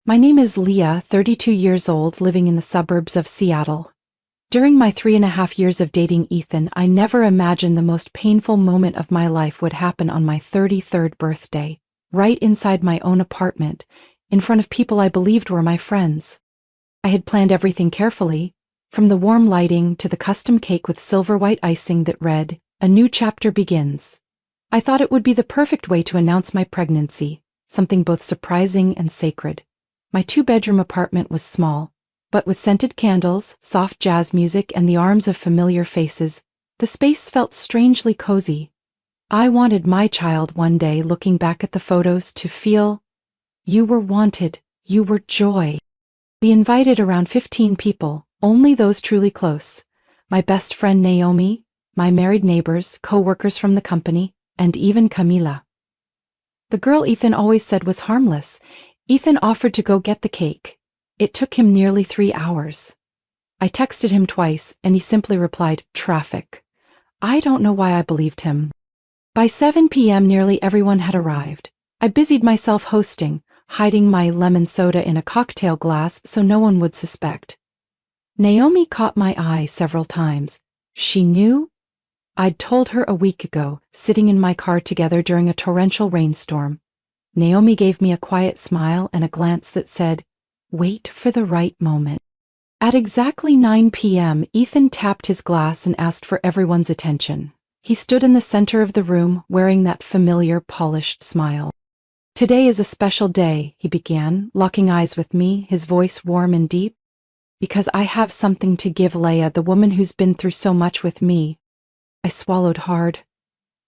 My name is Leah, 32 years old, living in the suburbs of Seattle. During my 3.5 years of dating Ethan, I never imagined the most painful moment of my life would happen on my 33rd birthday, right inside my own apartment, in front of people I believed were my friends. I had planned everything carefully, from the warm lighting to the custom cake with silver white icing that read, "A new chapter begins." I thought it would be the perfect way to announce my pregnancy, something both surprising and sacred. My 2-bedroom apartment was small, but with scented candles, soft jazz music, and the arms of familiar faces, the space felt strangely cozy. I wanted my child one day, looking back at the photos, to feel, "You were wanted, you were joy." We invited around 15 people, only those truly close. My best friend Naomi, my married neighbors, co-workers from the company, and even Camila. The girl Ethan always said was harmless. Ethan offered to go get the cake. It took him nearly 3 hours. I texted him twice, and he simply replied, "Traffic." I don't know why I believed him. By 7 p.m. nearly everyone had arrived. I busied myself hosting, hiding my lemon soda in a cocktail glass so no one would suspect. Naomi caught my eye several times. She knew? I'd told her a week ago, sitting in my car together during a torrential rainstorm. Naomi gave me a quiet smile and a glance that said, "Wait for the right moment." At exactly 9 p.m., Ethan tapped his glass and asked for everyone's attention. He stood in the center of the room, wearing that familiar, polished smile. "Today is a special day," he began, locking eyes with me, his voice warm and deep. "Because I have something to give Leah, the woman who's been through so much with me." I swallowed hard.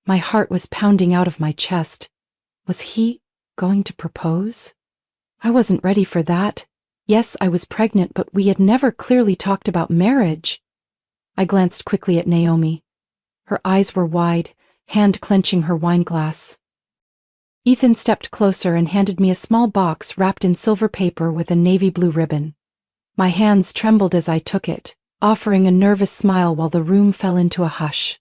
My heart was pounding out of my chest. Was he going to propose? I wasn't ready for that. Yes, I was pregnant, but we had never clearly talked about marriage. I glanced quickly at Naomi. Her eyes were wide, hand clenching her wine glass. Ethan stepped closer and handed me a small box wrapped in silver paper with a navy blue ribbon. My hands trembled as I took it, offering a nervous smile while the room fell into a hush.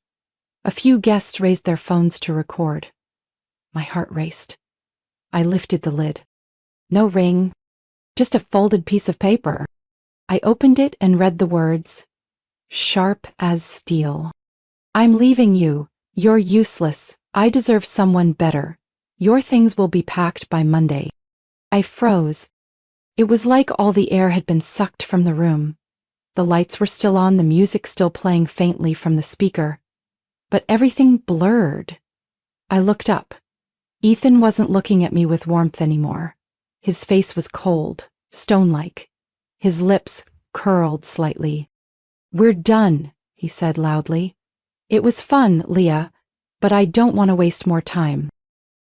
A few guests raised their phones to record. My heart raced. I lifted the lid. No ring, just a folded piece of paper. I opened it and read the words, "Sharp as steel. I'm leaving you. You're useless. I deserve someone better. Your things will be packed by Monday." I froze. It was like all the air had been sucked from the room. The lights were still on, the music still playing faintly from the speaker. But everything blurred. I looked up. Ethan wasn't looking at me with warmth anymore. His face was cold, stone-like. His lips curled slightly. "We're done," he said loudly. "It was fun, Leah, but I don't want to waste more time."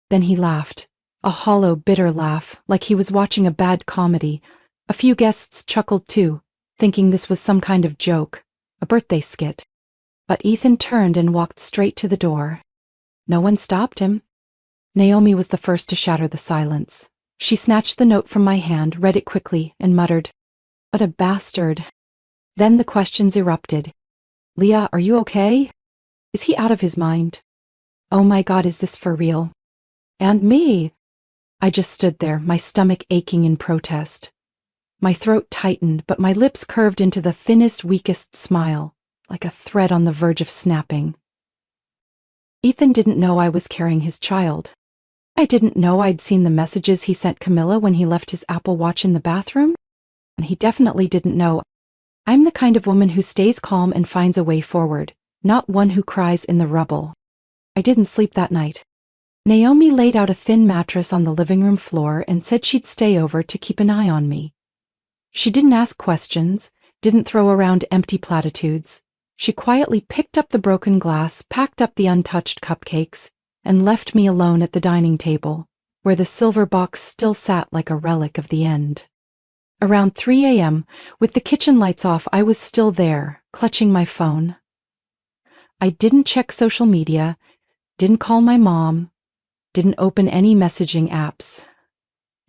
Then he laughed, a hollow, bitter laugh, like he was watching a bad comedy. A few guests chuckled too, thinking this was some kind of joke, a birthday skit. But Ethan turned and walked straight to the door. No one stopped him. Naomi was the first to shatter the silence. She snatched the note from my hand, read it quickly, and muttered, "What a bastard." Then the questions erupted. "Leah, are you okay? Is he out of his mind? Oh my God, is this for real? And me?" I just stood there, my stomach aching in protest. My throat tightened, but my lips curved into the thinnest, weakest smile, like a thread on the verge of snapping. Ethan didn't know I was carrying his child. I didn't know I'd seen the messages he sent Camilla when he left his Apple Watch in the bathroom. And he definitely didn't know I'm the kind of woman who stays calm and finds a way forward, not one who cries in the rubble. I didn't sleep that night. Naomi laid out a thin mattress on the living room floor and said she'd stay over to keep an eye on me. She didn't ask questions, didn't throw around empty platitudes. She quietly picked up the broken glass, packed up the untouched cupcakes, and left me alone at the dining table, where the silver box still sat like a relic of the end. Around 3 a.m., with the kitchen lights off, I was still there, clutching my phone. I didn't check social media, didn't call my mom, didn't open any messaging apps.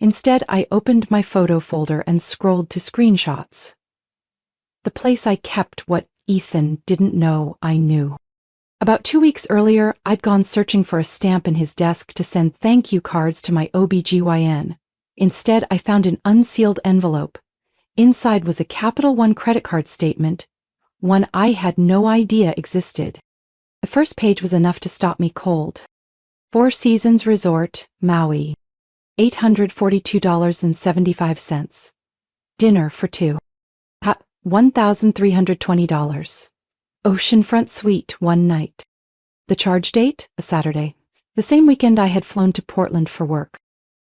Instead, I opened my photo folder and scrolled to screenshots. The place I kept what Ethan didn't know I knew. About 2 weeks earlier, I'd gone searching for a stamp in his desk to send thank you cards to my OBGYN, Instead, I found an unsealed envelope. Inside was a Capital One credit card statement, one I had no idea existed. The first page was enough to stop me cold. Four Seasons Resort, Maui. $842.75. Dinner for two. $1,320. Oceanfront suite, one night. The charge date? A Saturday. The same weekend I had flown to Portland for work.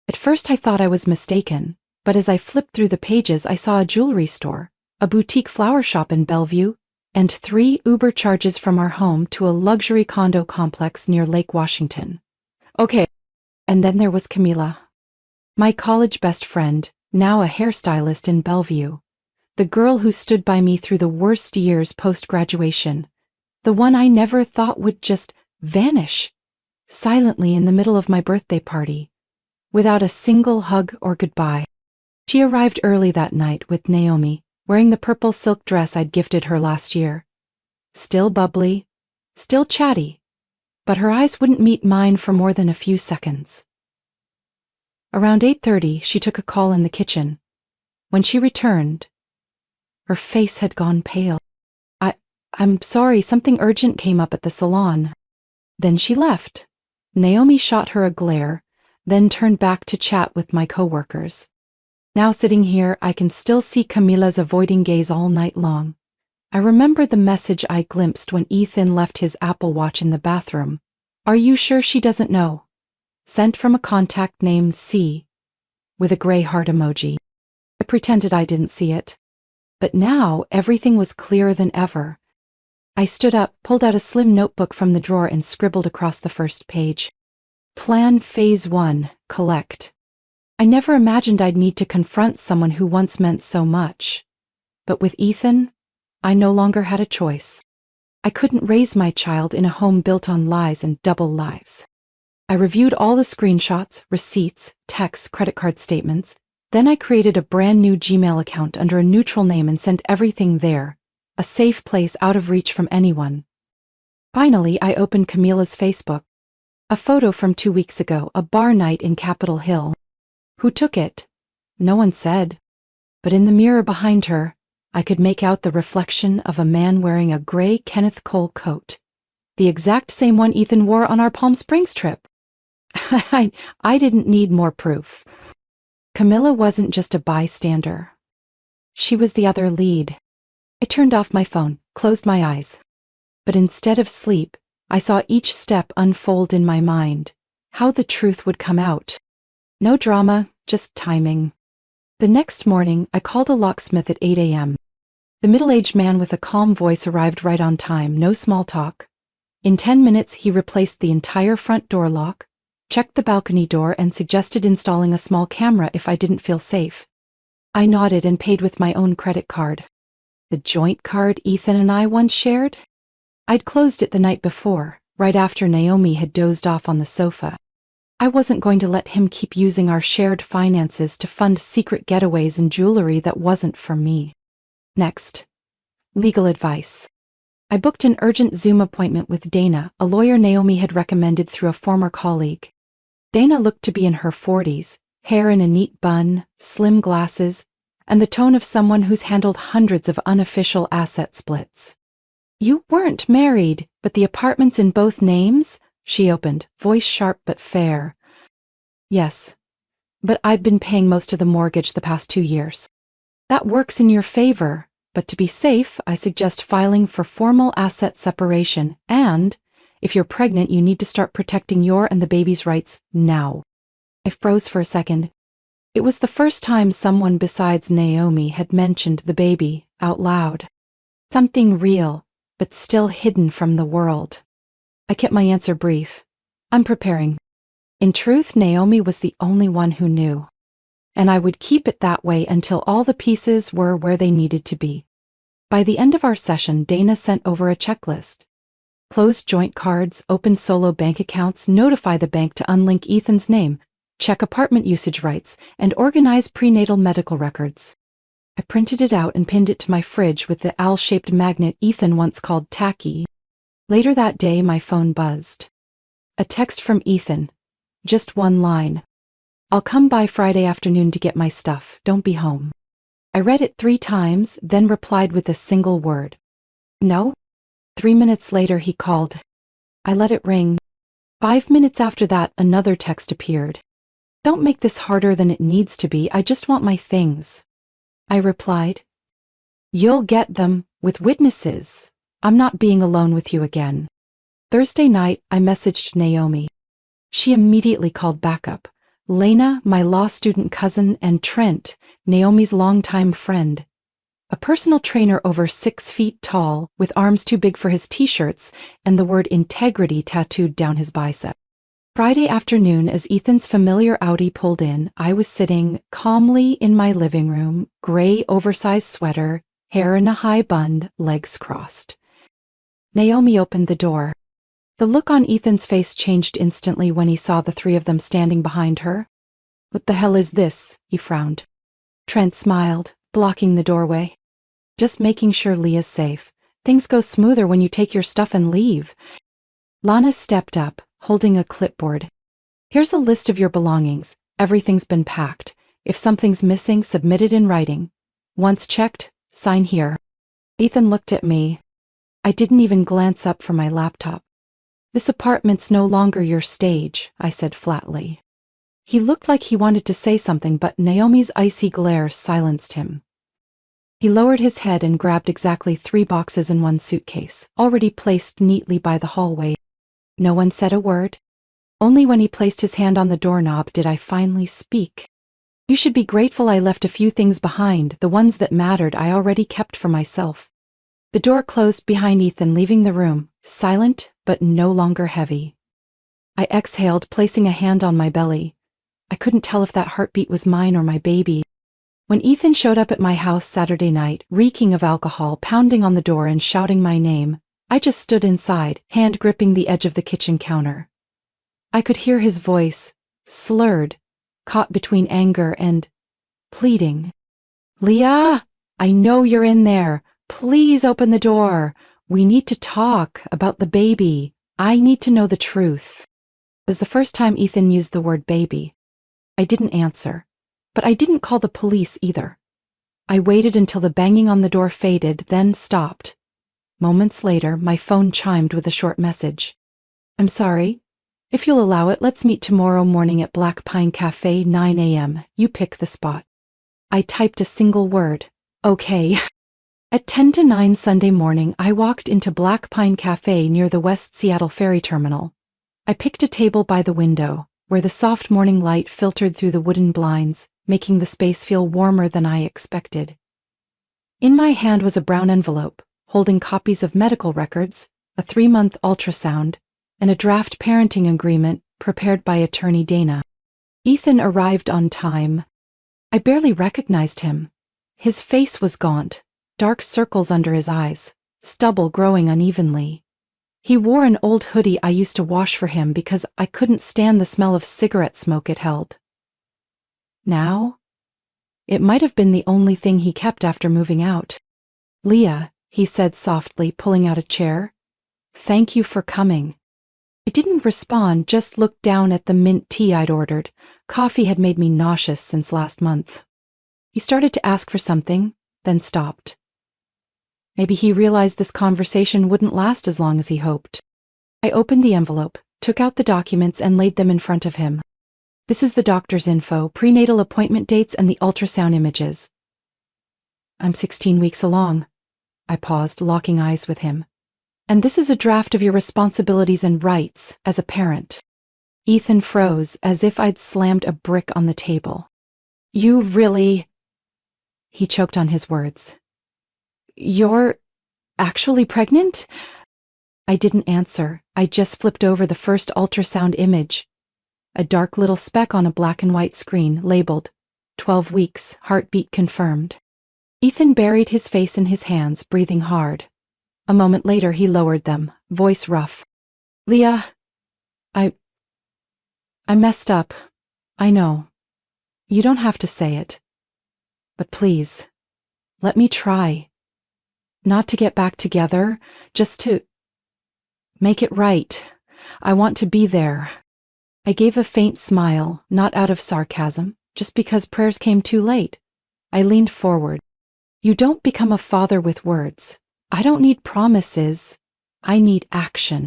At first I thought I was mistaken, but as I flipped through the pages I saw a jewelry store, a boutique flower shop in Bellevue, and 3 Uber charges from our home to a luxury condo complex near Lake Washington. Okay. And then there was Camila. My college best friend, now a hairstylist in Bellevue. The girl who stood by me through the worst years post-graduation. The one I never thought would just vanish, silently in the middle of my birthday party, without a single hug or goodbye. She arrived early that night with Naomi, wearing the purple silk dress I'd gifted her last year. Still bubbly, still chatty, but her eyes wouldn't meet mine for more than a few seconds. Around 8:30, she took a call in the kitchen. When she returned, her face had gone pale. I'm sorry, something urgent came up at the salon. Then she left. Naomi shot her a glare, then turned back to chat with my coworkers. Now sitting here, I can still see Camila's avoiding gaze all night long. I remember the message I glimpsed when Ethan left his Apple Watch in the bathroom. Are you sure she doesn't know? Sent from a contact named C, with a gray heart emoji. I pretended I didn't see it. But now everything was clearer than ever. I stood up, pulled out a slim notebook from the drawer and scribbled across the first page. Plan Phase 1, collect. I never imagined I'd need to confront someone who once meant so much. But with Ethan, I no longer had a choice. I couldn't raise my child in a home built on lies and double lives. I reviewed all the screenshots, receipts, texts, credit card statements. Then I created a brand new Gmail account under a neutral name and sent everything there, a safe place out of reach from anyone. Finally, I opened Camila's Facebook. A photo from 2 weeks ago, a bar night in Capitol Hill. Who took it? No one said. But in the mirror behind her, I could make out the reflection of a man wearing a gray Kenneth Cole coat. The exact same one Ethan wore on our Palm Springs trip. I didn't need more proof. Camila wasn't just a bystander. She was the other lead. I turned off my phone, closed my eyes. But instead of sleep, I saw each step unfold in my mind, how the truth would come out. No drama, just timing. The next morning, I called a locksmith at 8 a.m. The middle-aged man with a calm voice arrived right on time, no small talk. In 10 minutes, he replaced the entire front door lock, checked the balcony door, and suggested installing a small camera if I didn't feel safe. I nodded and paid with my own credit card. The joint card Ethan and I once shared? I'd closed it the night before, right after Naomi had dozed off on the sofa. I wasn't going to let him keep using our shared finances to fund secret getaways and jewelry that wasn't for me. Next, legal advice. I booked an urgent Zoom appointment with Dana, a lawyer Naomi had recommended through a former colleague. Dana looked to be in her 40s, hair in a neat bun, slim glasses, and the tone of someone who's handled hundreds of unofficial asset splits. You weren't married, but the apartment's in both names? She opened, voice sharp but fair. Yes, but I've been paying most of the mortgage the past 2 years. That works in your favor, but to be safe, I suggest filing for formal asset separation, and if you're pregnant, you need to start protecting your and the baby's rights now. I froze for a second. It was the first time someone besides Naomi had mentioned the baby out loud. Something real, but still hidden from the world. I kept my answer brief. I'm preparing. In truth, Naomi was the only one who knew. And I would keep it that way until all the pieces were where they needed to be. By the end of our session, Dana sent over a checklist. Close joint cards, open solo bank accounts, notify the bank to unlink Ethan's name, check apartment usage rights, and organize prenatal medical records. I printed it out and pinned it to my fridge with the owl-shaped magnet Ethan once called tacky. Later that day, my phone buzzed. A text from Ethan. Just one line. I'll come by Friday afternoon to get my stuff, don't be home. I read it 3 times, then replied with a single word. No? 3 minutes later he called. I let it ring. 5 minutes after that, another text appeared. Don't make this harder than it needs to be, I just want my things. I replied. You'll get them, with witnesses. I'm not being alone with you again. Thursday night, I messaged Naomi. She immediately called backup. Lena, my law student cousin, and Trent, Naomi's longtime friend. A personal trainer over 6 feet tall, with arms too big for his t-shirts, and the word integrity tattooed down his bicep. Friday afternoon, as Ethan's familiar Audi pulled in, I was sitting calmly in my living room, gray oversized sweater, hair in a high bun, legs crossed. Naomi opened the door. The look on Ethan's face changed instantly when he saw the 3 of them standing behind her. What the hell is this? He frowned. Trent smiled, blocking the doorway. Just making sure Leah's safe. Things go smoother when you take your stuff and leave. Lana stepped up, holding a clipboard. Here's a list of your belongings. Everything's been packed. If something's missing, submit it in writing. Once checked, sign here. Ethan looked at me. I didn't even glance up from my laptop. This apartment's no longer your stage, I said flatly. He looked like he wanted to say something, but Naomi's icy glare silenced him. He lowered his head and grabbed exactly 3 boxes in one suitcase, already placed neatly by the hallway. No one said a word. Only when he placed his hand on the doorknob did I finally speak. You should be grateful I left a few things behind, the ones that mattered I already kept for myself. The door closed behind Ethan, leaving the room, silent but no longer heavy. I exhaled, placing a hand on my belly. I couldn't tell if that heartbeat was mine or my baby. When Ethan showed up at my house Saturday night, reeking of alcohol, pounding on the door and shouting my name, I just stood inside, hand gripping the edge of the kitchen counter. I could hear his voice, slurred, caught between anger and pleading. Leah, I know you're in there. Please open the door. We need to talk about the baby. I need to know the truth. It was the first time Ethan used the word baby. I didn't answer, but I didn't call the police either. I waited until the banging on the door faded, then stopped. Moments later, my phone chimed with a short message. I'm sorry. If you'll allow it, let's meet tomorrow morning at Black Pine Cafe, 9 a.m. You pick the spot. I typed a single word. Okay. At 10 to 9 Sunday morning, I walked into Black Pine Cafe near the West Seattle Ferry Terminal. I picked a table by the window, where the soft morning light filtered through the wooden blinds, making the space feel warmer than I expected. In my hand was a brown envelope, holding copies of medical records, a 3-month ultrasound, and a draft parenting agreement prepared by attorney Dana. Ethan arrived on time. I barely recognized him. His face was gaunt, dark circles under his eyes, stubble growing unevenly. He wore an old hoodie I used to wash for him because I couldn't stand the smell of cigarette smoke it held. Now? It might have been the only thing he kept after moving out. Leah, he said softly, pulling out a chair. Thank you for coming. I didn't respond, just looked down at the mint tea I'd ordered. Coffee had made me nauseous since last month. He started to ask for something, then stopped. Maybe he realized this conversation wouldn't last as long as he hoped. I opened the envelope, took out the documents, and laid them in front of him. This is the doctor's info, prenatal appointment dates, and the ultrasound images. I'm 16 weeks along. I paused, locking eyes with him. And this is a draft of your responsibilities and rights as a parent. Ethan froze, as if I'd slammed a brick on the table. You really... He choked on his words. You're actually pregnant? I didn't answer. I just flipped over the first ultrasound image. A dark little speck on a black and white screen, labeled 12 weeks, heartbeat confirmed. Ethan buried his face in his hands, breathing hard. A moment later, he lowered them, voice rough. Leah, I messed up. I know. You don't have to say it. But please, let me try. Not to get back together, just to make it right. I want to be there. I gave a faint smile, not out of sarcasm, just because prayers came too late. I leaned forward. You don't become a father with words. I don't need promises. I need action.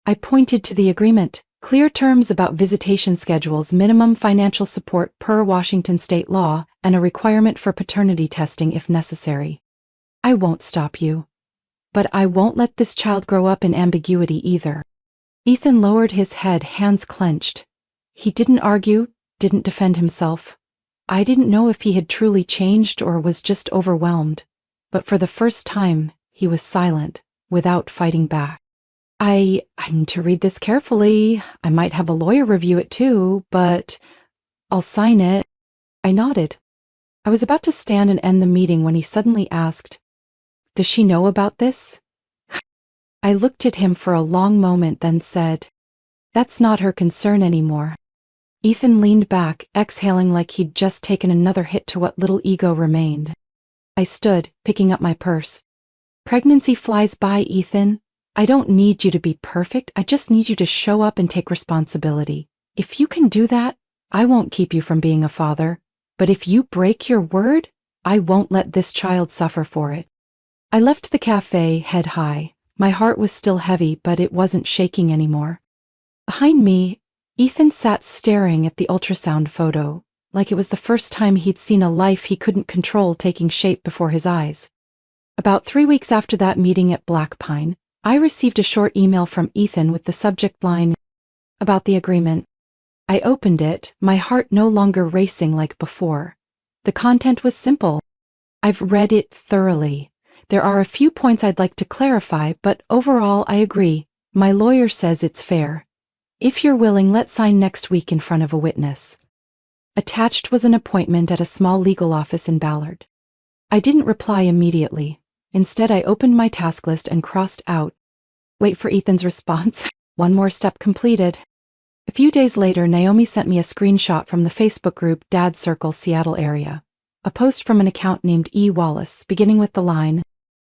I pointed to the agreement. Clear terms about visitation schedules, minimum financial support per Washington state law, and a requirement for paternity testing if necessary. I won't stop you. But I won't let this child grow up in ambiguity either. Ethan lowered his head, hands clenched. He didn't argue, didn't defend himself. I didn't know if he had truly changed or was just overwhelmed. But for the first time, he was silent, without fighting back. I need to read this carefully. I might have a lawyer review it too, but I'll sign it. I nodded. I was about to stand and end the meeting when he suddenly asked, Does she know about this? I looked at him for a long moment, then said, That's not her concern anymore. Ethan leaned back, exhaling like he'd just taken another hit to what little ego remained. I stood, picking up my purse. Pregnancy flies by, Ethan. I don't need you to be perfect. I just need you to show up and take responsibility. If you can do that, I won't keep you from being a father. But if you break your word, I won't let this child suffer for it. I left the cafe, head high. My heart was still heavy, but it wasn't shaking anymore. Behind me, Ethan sat staring at the ultrasound photo, like it was the first time he'd seen a life he couldn't control taking shape before his eyes. About 3 weeks after that meeting at Black Pine, I received a short email from Ethan with the subject line, about the agreement. I opened it, my heart no longer racing like before. The content was simple. I've read it thoroughly. There are a few points I'd like to clarify, but overall I agree. My lawyer says it's fair. If you're willing, let's sign next week in front of a witness. Attached was an appointment at a small legal office in Ballard. I didn't reply immediately. Instead, I opened my task list and crossed out, wait for Ethan's response. One more step completed. A few days later, Naomi sent me a screenshot from the Facebook group Dad Circle Seattle area. A post from an account named E. Wallace, beginning with the line,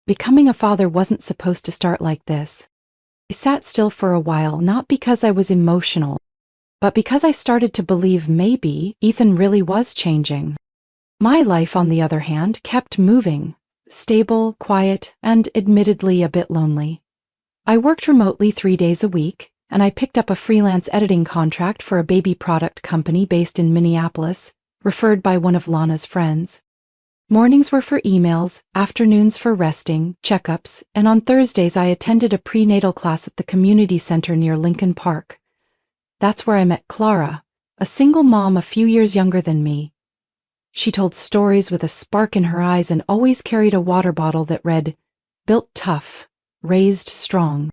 Becoming a father wasn't supposed to start like this. I sat still for a while, not because I was emotional, but because I started to believe maybe Ethan really was changing. My life, on the other hand, kept moving. Stable, quiet, and admittedly a bit lonely. I worked remotely 3 days a week, and I picked up a freelance editing contract for a baby product company based in Minneapolis, referred by one of Lana's friends. Mornings were for emails, afternoons for resting, checkups, and on Thursdays I attended a prenatal class at the community center near Lincoln Park. That's where I met Clara, a single mom a few years younger than me. She told stories with a spark in her eyes and always carried a water bottle that read, Built tough, raised strong.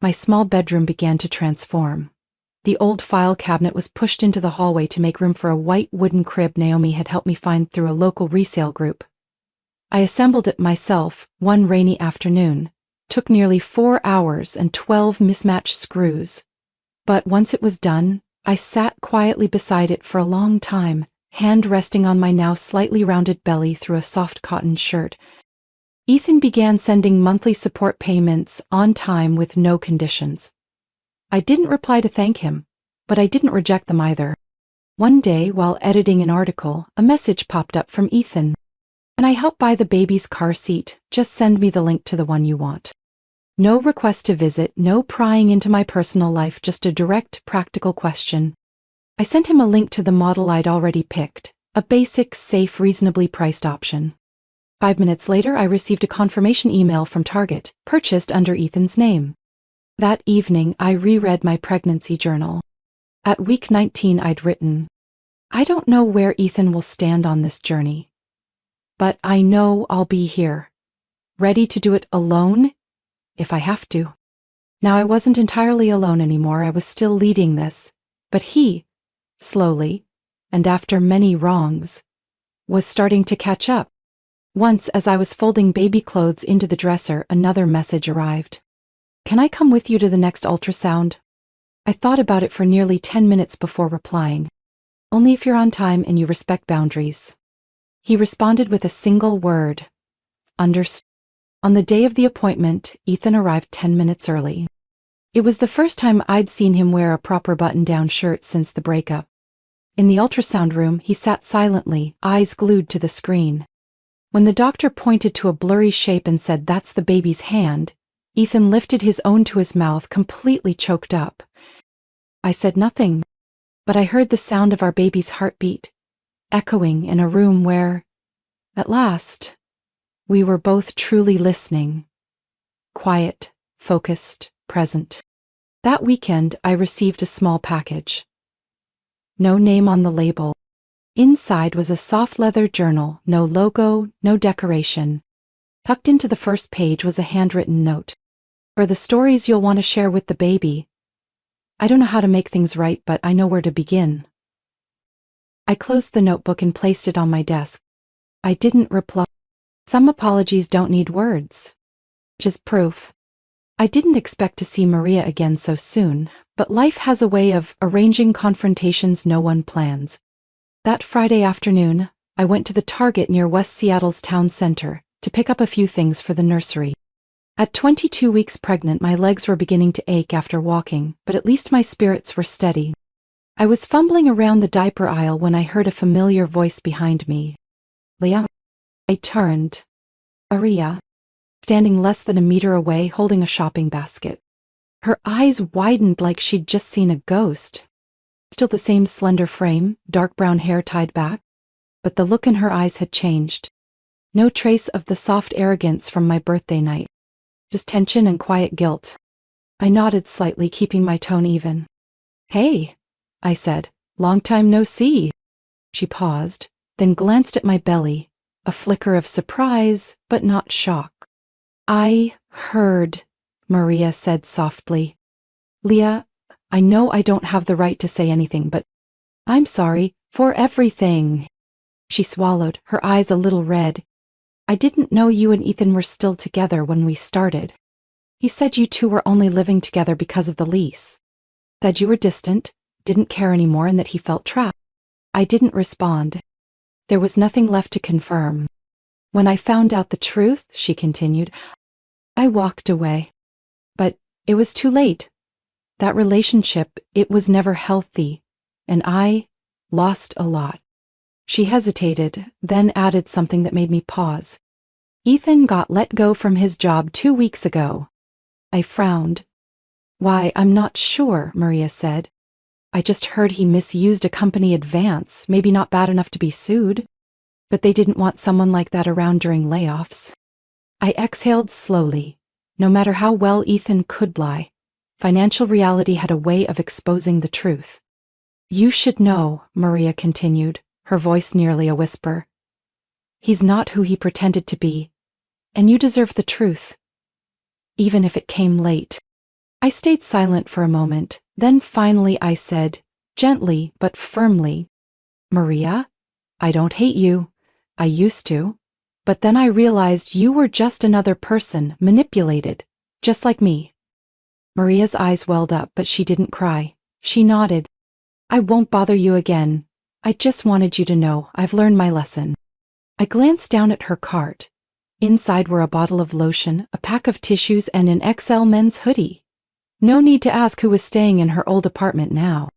My small bedroom began to transform. The old file cabinet was pushed into the hallway to make room for a white wooden crib Naomi had helped me find through a local resale group. I assembled it myself one rainy afternoon. Took nearly 4 hours and 12 mismatched screws. But once it was done, I sat quietly beside it for a long time, hand resting on my now slightly rounded belly through a soft cotton shirt. Ethan began sending monthly support payments on time with no conditions. I didn't reply to thank him, but I didn't reject them either. One day, while editing an article, a message popped up from Ethan. And I helped buy the baby's car seat. Just send me the link to the one you want. No request to visit, no prying into my personal life, just a direct, practical question. I sent him a link to the model I'd already picked, a basic, safe, reasonably priced option. 5 minutes later, I received a confirmation email from Target, purchased under Ethan's name. That evening, I reread my pregnancy journal. At week 19, I'd written, I don't know where Ethan will stand on this journey, but I know I'll be here, ready to do it alone, if I have to. Now, I wasn't entirely alone anymore. I was still leading this, but he, slowly, and after many wrongs, was starting to catch up. Once, as I was folding baby clothes into the dresser, another message arrived. Can I come with you to the next ultrasound? I thought about it for nearly 10 minutes before replying. Only if you're on time and you respect boundaries. He responded with a single word. Understood. On the day of the appointment, Ethan arrived 10 minutes early. It was the first time I'd seen him wear a proper button-down shirt since the breakup. In the ultrasound room, he sat silently, eyes glued to the screen. When the doctor pointed to a blurry shape and said, "That's the baby's hand," Ethan lifted his own to his mouth, completely choked up. I said nothing, but I heard the sound of our baby's heartbeat, echoing in a room where, at last, we were both truly listening. Quiet, focused, present. That weekend, I received a small package. No name on the label. Inside was a soft leather journal, no logo, no decoration. Tucked into the first page was a handwritten note. "For the stories you'll want to share with the baby. I don't know how to make things right, but I know where to begin." I closed the notebook and placed it on my desk. I didn't reply. Some apologies don't need words. Just proof. I didn't expect to see Maria again so soon, but life has a way of arranging confrontations no one plans. That Friday afternoon, I went to the Target near West Seattle's town center to pick up a few things for the nursery. At 22 weeks pregnant, my legs were beginning to ache after walking, but at least my spirits were steady. I was fumbling around the diaper aisle when I heard a familiar voice behind me. "Leah?" I turned. Maria, standing less than a meter away, holding a shopping basket. Her eyes widened like she'd just seen a ghost. Still the same slender frame, dark brown hair tied back, but the look in her eyes had changed. No trace of the soft arrogance from my birthday night. Just tension and quiet guilt. I nodded slightly, keeping my tone even. "Hey," I said, "long time no see." She paused, then glanced at my belly, a flicker of surprise, but not shock. "I heard," Maria said softly. "Leah, I know I don't have the right to say anything, but I'm sorry for everything." She swallowed, her eyes a little red. "I didn't know you and Ethan were still together when we started. He said you two were only living together because of the lease. Said you were distant, didn't care anymore, and that he felt trapped." I didn't respond. There was nothing left to confirm. "When I found out the truth," she continued, "I walked away. But it was too late. That relationship, it was never healthy, and I lost a lot." She hesitated, then added something that made me pause. "Ethan got let go from his job 2 weeks ago." I frowned. "Why, I'm not sure," Maria said. "I just heard he misused a company advance, maybe not bad enough to be sued. But they didn't want someone like that around during layoffs." I exhaled slowly. No matter how well Ethan could lie, financial reality had a way of exposing the truth. "You should know," Maria continued, her voice nearly a whisper. "He's not who he pretended to be, and you deserve the truth, even if it came late." I stayed silent for a moment, then finally I said, gently but firmly, "Maria, I don't hate you. I used to. But then I realized you were just another person, manipulated, just like me." Maria's eyes welled up, but she didn't cry. She nodded. "I won't bother you again. I just wanted you to know I've learned my lesson." I glanced down at her cart. Inside were a bottle of lotion, a pack of tissues, and an XL men's hoodie. No need to ask who was staying in her old apartment now.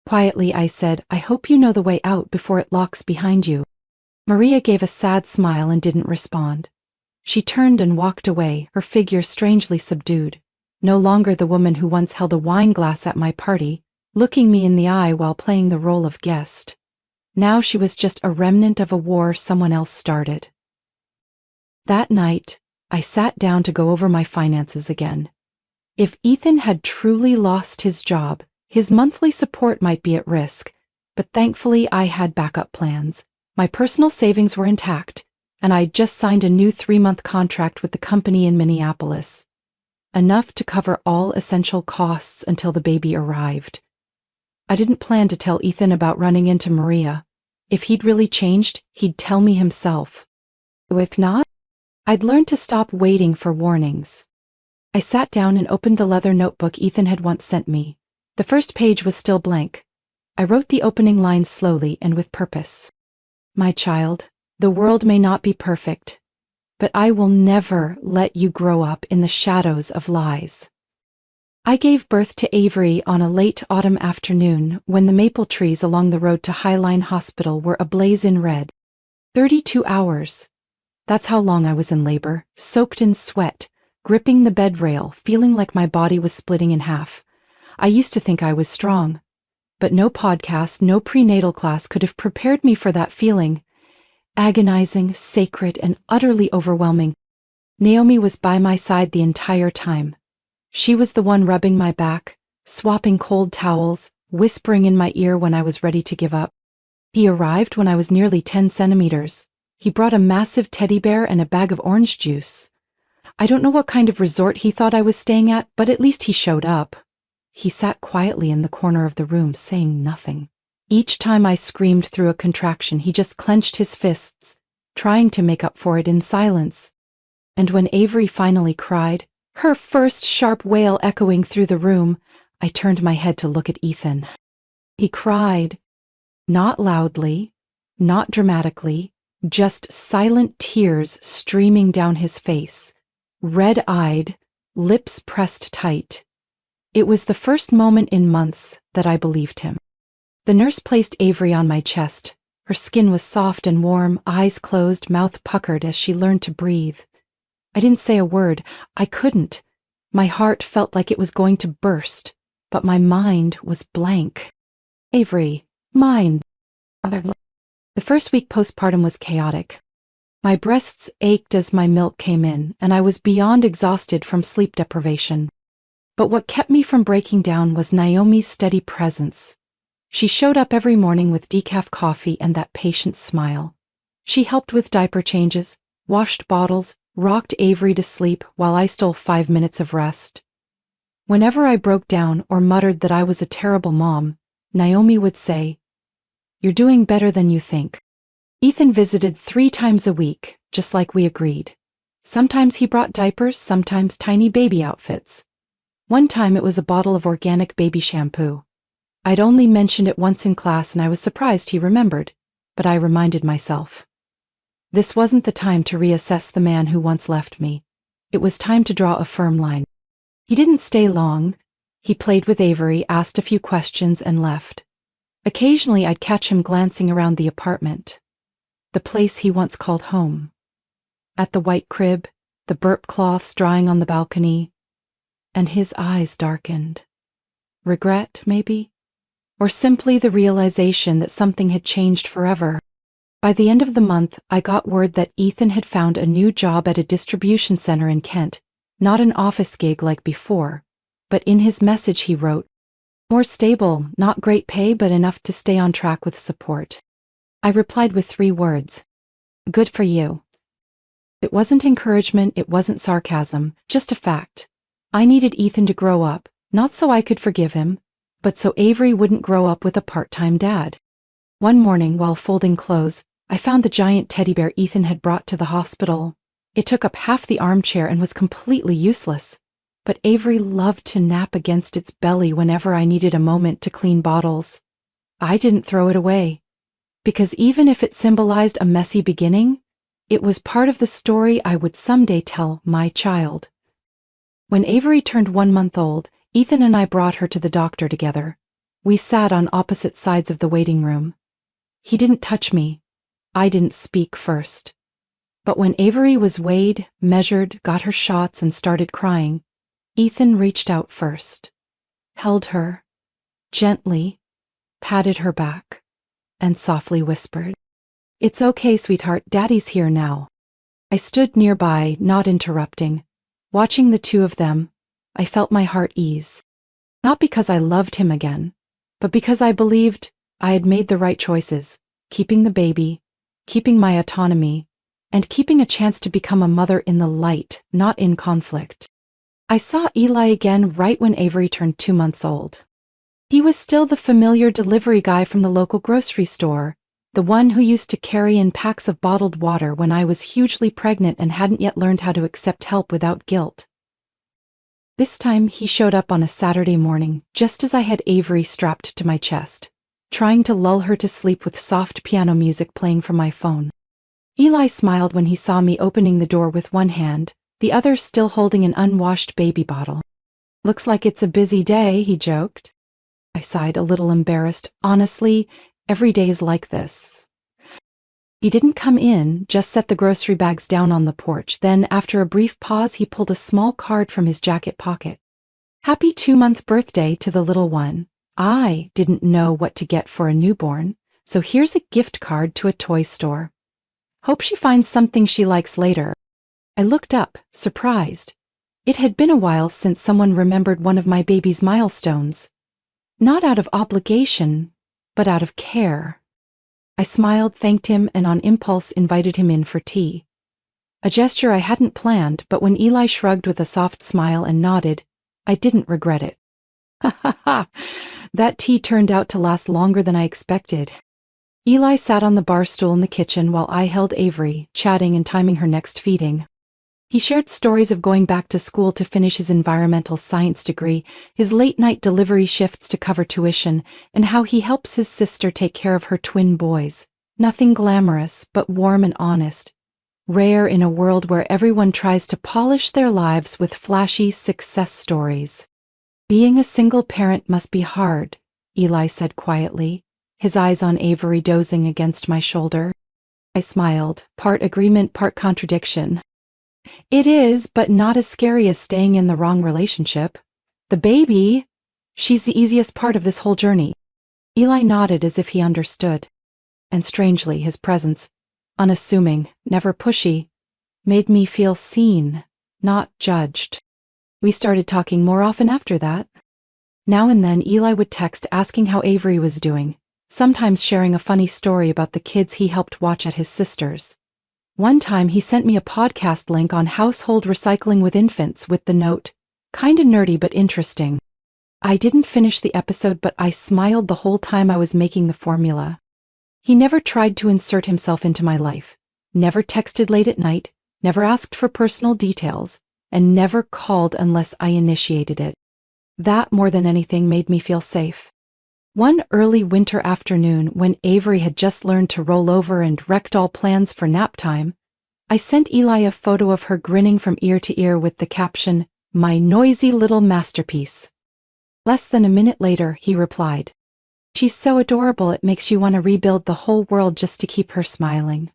Quietly I said, "I hope you know the way out before it locks behind you." Maria gave a sad smile and didn't respond. She turned and walked away, her figure strangely subdued. No longer the woman who once held a wine glass at my party, looking me in the eye while playing the role of guest. Now she was just a remnant of a war someone else started. That night, I sat down to go over my finances again. If Ethan had truly lost his job, his monthly support might be at risk, but thankfully I had backup plans. My personal savings were intact, and I'd just signed a new 3-month contract with the company in Minneapolis. Enough to cover all essential costs until the baby arrived. I didn't plan to tell Ethan about running into Maria. If he'd really changed, he'd tell me himself. If not, I'd learned to stop waiting for warnings. I sat down and opened the leather notebook Ethan had once sent me. The first page was still blank. I wrote the opening lines slowly and with purpose. "My child, the world may not be perfect, but I will never let you grow up in the shadows of lies." I gave birth to Avery on a late autumn afternoon when the maple trees along the road to Highline Hospital were ablaze in red. 32 hours. That's how long I was in labor, soaked in sweat, gripping the bed rail, feeling like my body was splitting in half. I used to think I was strong. But no podcast, no prenatal class could have prepared me for that feeling. Agonizing, sacred, and utterly overwhelming. Naomi was by my side the entire time. She was the one rubbing my back, swapping cold towels, whispering in my ear when I was ready to give up. He arrived when I was nearly 10 centimeters. He brought a massive teddy bear and a bag of orange juice. I don't know what kind of resort he thought I was staying at, but at least he showed up. He sat quietly in the corner of the room, saying nothing. Each time I screamed through a contraction, he just clenched his fists, trying to make up for it in silence. And when Avery finally cried, her first sharp wail echoing through the room, I turned my head to look at Ethan. He cried. Not loudly, not dramatically, just silent tears streaming down his face, red-eyed, lips pressed tight. It was the first moment in months that I believed him. The nurse placed Avery on my chest. Her skin was soft and warm, eyes closed, mouth puckered as she learned to breathe. I didn't say a word. I couldn't. My heart felt like it was going to burst, but my mind was blank. Avery, mine. The first week postpartum was chaotic. My breasts ached as my milk came in, and I was beyond exhausted from sleep deprivation. But what kept me from breaking down was Naomi's steady presence. She showed up every morning with decaf coffee and that patient smile. She helped with diaper changes, washed bottles, rocked Avery to sleep while I stole 5 minutes of rest. Whenever I broke down or muttered that I was a terrible mom, Naomi would say, "You're doing better than you think." Ethan visited 3 times a week, just like we agreed. Sometimes he brought diapers, sometimes tiny baby outfits. One time it was a bottle of organic baby shampoo. I'd only mentioned it once in class and I was surprised he remembered, but I reminded myself. This wasn't the time to reassess the man who once left me. It was time to draw a firm line. He didn't stay long. He played with Avery, asked a few questions, and left. Occasionally I'd catch him glancing around the apartment, the place he once called home. At the white crib, the burp cloths drying on the balcony, and his eyes darkened. Regret, maybe? Or simply the realization that something had changed forever. By the end of the month, I got word that Ethan had found a new job at a distribution center in Kent, not an office gig like before, but in his message he wrote, "More stable, not great pay, but enough to stay on track with support." I replied with 3 words. "Good for you." It wasn't encouragement, it wasn't sarcasm, just a fact. I needed Ethan to grow up, not so I could forgive him, but so Avery wouldn't grow up with a part-time dad. One morning, while folding clothes, I found the giant teddy bear Ethan had brought to the hospital. It took up half the armchair and was completely useless, but Avery loved to nap against its belly whenever I needed a moment to clean bottles. I didn't throw it away, because even if it symbolized a messy beginning, it was part of the story I would someday tell my child. When Avery turned 1 month old, Ethan and I brought her to the doctor together. We sat on opposite sides of the waiting room. He didn't touch me. I didn't speak first. But when Avery was weighed, measured, got her shots, and started crying, Ethan reached out first, held her, gently, patted her back, and softly whispered, "It's okay, sweetheart, Daddy's here now." I stood nearby, not interrupting. Watching the 2 of them, I felt my heart ease. Not because I loved him again, but because I believed I had made the right choices, keeping the baby, keeping my autonomy, and keeping a chance to become a mother in the light, not in conflict. I saw Eli again right when Avery turned 2 months old. He was still the familiar delivery guy from the local grocery store, the one who used to carry in packs of bottled water when I was hugely pregnant and hadn't yet learned how to accept help without guilt. This time he showed up on a Saturday morning, just as I had Avery strapped to my chest, trying to lull her to sleep with soft piano music playing from my phone. Eli smiled when he saw me opening the door with one hand, the other still holding an unwashed baby bottle. Looks like it's a busy day, he joked. I sighed, a little embarrassed. Honestly, every day is like this. He didn't come in, just set the grocery bags down on the porch. Then, after a brief pause, he pulled a small card from his jacket pocket. Happy 2-month birthday to the little one. I didn't know what to get for a newborn, so here's a gift card to a toy store. Hope she finds something she likes later. I looked up, surprised. It had been a while since someone remembered one of my baby's milestones. Not out of obligation, but out of care. I smiled, thanked him, and on impulse invited him in for tea. A gesture I hadn't planned, but when Eli shrugged with a soft smile and nodded, I didn't regret it. Ha ha ha! That tea turned out to last longer than I expected. Eli sat on the bar stool in the kitchen while I held Avery, chatting and timing her next feeding. He shared stories of going back to school to finish his environmental science degree, his late-night delivery shifts to cover tuition, and how he helps his sister take care of her twin boys. Nothing glamorous, but warm and honest. Rare in a world where everyone tries to polish their lives with flashy success stories. Being a single parent must be hard, Eli said quietly, his eyes on Avery dozing against my shoulder. I smiled, part agreement, part contradiction. It is, but not as scary as staying in the wrong relationship. The baby, she's the easiest part of this whole journey. Eli nodded as if he understood. And strangely, his presence, unassuming, never pushy, made me feel seen, not judged. We started talking more often after that. Now and then Eli would text asking how Avery was doing, sometimes sharing a funny story about the kids he helped watch at his sister's. One time he sent me a podcast link on household recycling with infants with the note, "Kinda nerdy but interesting." I didn't finish the episode, but I smiled the whole time I was making the formula. He never tried to insert himself into my life, never texted late at night, never asked for personal details, and never called unless I initiated it. That, more than anything, made me feel safe. One early winter afternoon, when Avery had just learned to roll over and wrecked all plans for nap time, I sent Eli a photo of her grinning from ear to ear with the caption, "My noisy little masterpiece." Less than a minute later, he replied, "She's so adorable it makes you want to rebuild the whole world just to keep her smiling."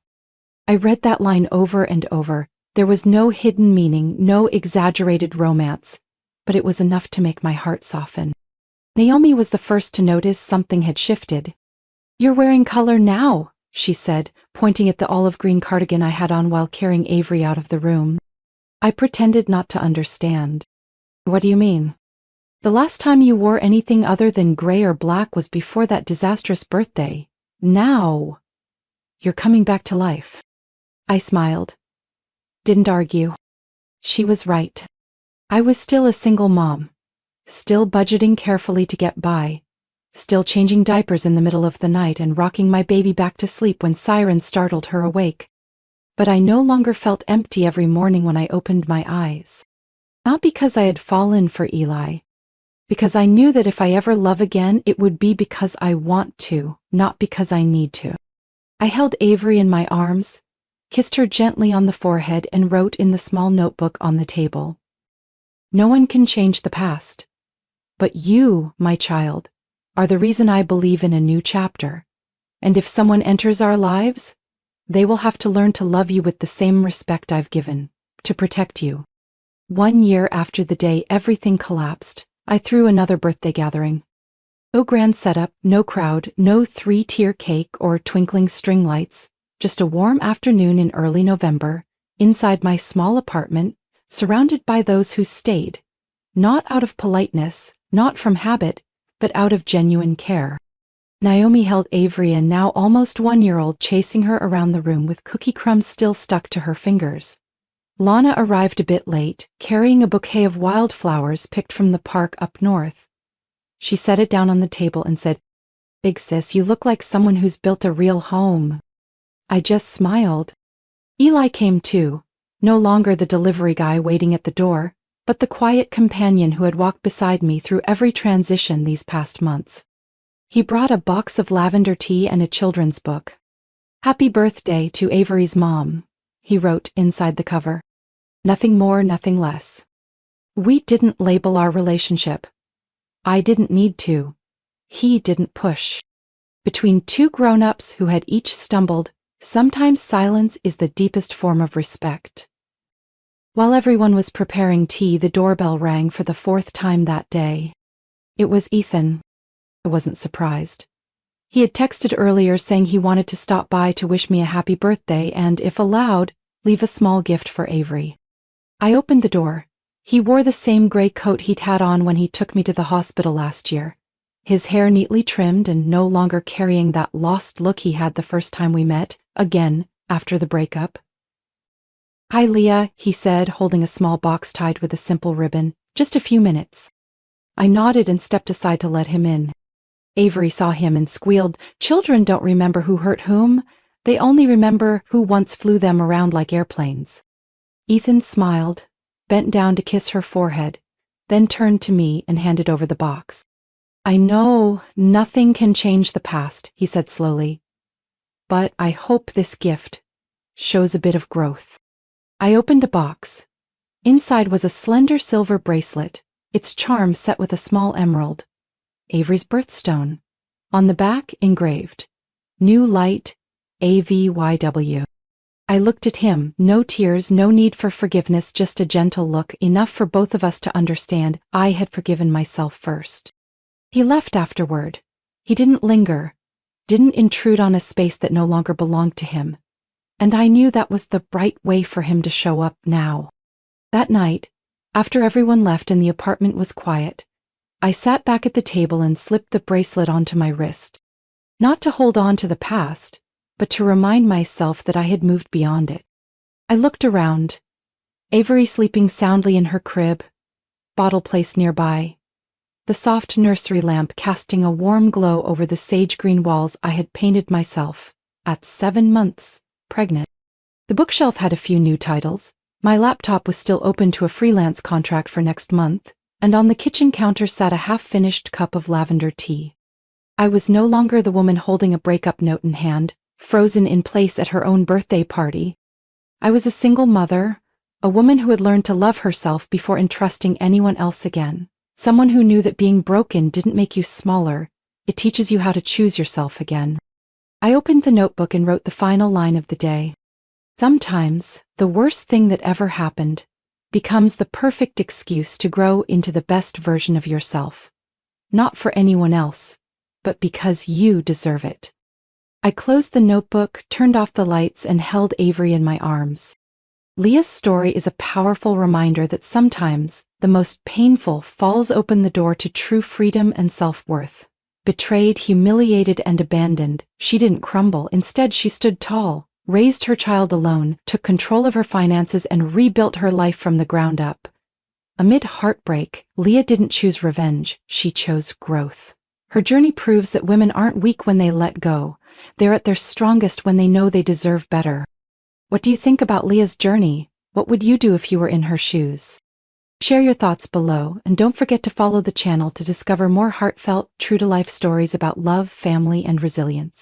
I read that line over and over. There was no hidden meaning, no exaggerated romance, but it was enough to make my heart soften. Naomi was the first to notice something had shifted. "You're wearing color now," she said, pointing at the olive green cardigan I had on while carrying Avery out of the room. I pretended not to understand. "What do you mean?" "The last time you wore anything other than gray or black was before that disastrous birthday. Now, you're coming back to life." I smiled. Didn't argue. She was right. I was still a single mom. Still budgeting carefully to get by, still changing diapers in the middle of the night and rocking my baby back to sleep when sirens startled her awake. But I no longer felt empty every morning when I opened my eyes. Not because I had fallen for Eli, because I knew that if I ever love again, it would be because I want to, not because I need to. I held Avery in my arms, kissed her gently on the forehead, and wrote in the small notebook on the table, "No one can change the past. But you, my child, are the reason I believe in a new chapter. And if someone enters our lives, they will have to learn to love you with the same respect I've given, to protect you." 1 year after the day everything collapsed, I threw another birthday gathering. No grand setup, no crowd, no 3-tier cake or twinkling string lights, just a warm afternoon in early November, inside my small apartment, surrounded by those who stayed, not out of politeness, not from habit, but out of genuine care. Naomi held Avery, a now almost 1-year-old, chasing her around the room with cookie crumbs still stuck to her fingers. Lana arrived a bit late, carrying a bouquet of wildflowers picked from the park up north. She set it down on the table and said, "Big sis, you look like someone who's built a real home." I just smiled. Eli came too, no longer the delivery guy waiting at the door, but the quiet companion who had walked beside me through every transition these past months. He brought a box of lavender tea and a children's book. "Happy birthday to Avery's mom," he wrote inside the cover. Nothing more, nothing less. We didn't label our relationship. I didn't need to. He didn't push. Between two grown-ups who had each stumbled, sometimes silence is the deepest form of respect. While everyone was preparing tea, the doorbell rang for the fourth time that day. It was Ethan. I wasn't surprised. He had texted earlier saying he wanted to stop by to wish me a happy birthday and, if allowed, leave a small gift for Avery. I opened the door. He wore the same gray coat he'd had on when he took me to the hospital last year. His hair neatly trimmed and no longer carrying that lost look he had the first time we met, again, after the breakup. "Hi, Leah," he said, holding a small box tied with a simple ribbon. "Just a few minutes." I nodded and stepped aside to let him in. Avery saw him and squealed, "Children don't remember who hurt whom. They only remember who once flew them around like airplanes." Ethan smiled, bent down to kiss her forehead, then turned to me and handed over the box. "I know nothing can change the past," he said slowly, "but I hope this gift shows a bit of growth." I opened the box. Inside was a slender silver bracelet, its charm set with a small emerald. Avery's birthstone. On the back, engraved, "New Light, AVYW." I looked at him, no tears, no need for forgiveness, just a gentle look, enough for both of us to understand I had forgiven myself first. He left afterward. He didn't linger, didn't intrude on a space that no longer belonged to him. And I knew that was the right way for him to show up now. That night, after everyone left and the apartment was quiet, I sat back at the table and slipped the bracelet onto my wrist. Not to hold on to the past, but to remind myself that I had moved beyond it. I looked around. Avery sleeping soundly in her crib, bottle placed nearby, the soft nursery lamp casting a warm glow over the sage-green walls I had painted myself, at 7 months, pregnant. The bookshelf had a few new titles. My laptop was still open to a freelance contract for next month, and on the kitchen counter sat a half-finished cup of lavender tea. I was no longer the woman holding a breakup note in hand, frozen in place at her own birthday party. I was a single mother, a woman who had learned to love herself before entrusting anyone else again. Someone who knew that being broken didn't make you smaller, it teaches you how to choose yourself again. I opened the notebook and wrote the final line of the day. Sometimes, the worst thing that ever happened becomes the perfect excuse to grow into the best version of yourself. Not for anyone else, but because you deserve it. I closed the notebook, turned off the lights, and held Avery in my arms. Leah's story is a powerful reminder that sometimes the most painful falls open the door to true freedom and self-worth. Betrayed, humiliated, and abandoned, she didn't crumble. Instead, she stood tall, raised her child alone, took control of her finances, and rebuilt her life from the ground up. Amid heartbreak, Leah didn't choose revenge, she chose growth. Her journey proves that women aren't weak when they let go. They're at their strongest when they know they deserve better. What do you think about Leah's journey? What would you do if you were in her shoes? Share your thoughts below, and don't forget to follow the channel to discover more heartfelt, true-to-life stories about love, family, and resilience.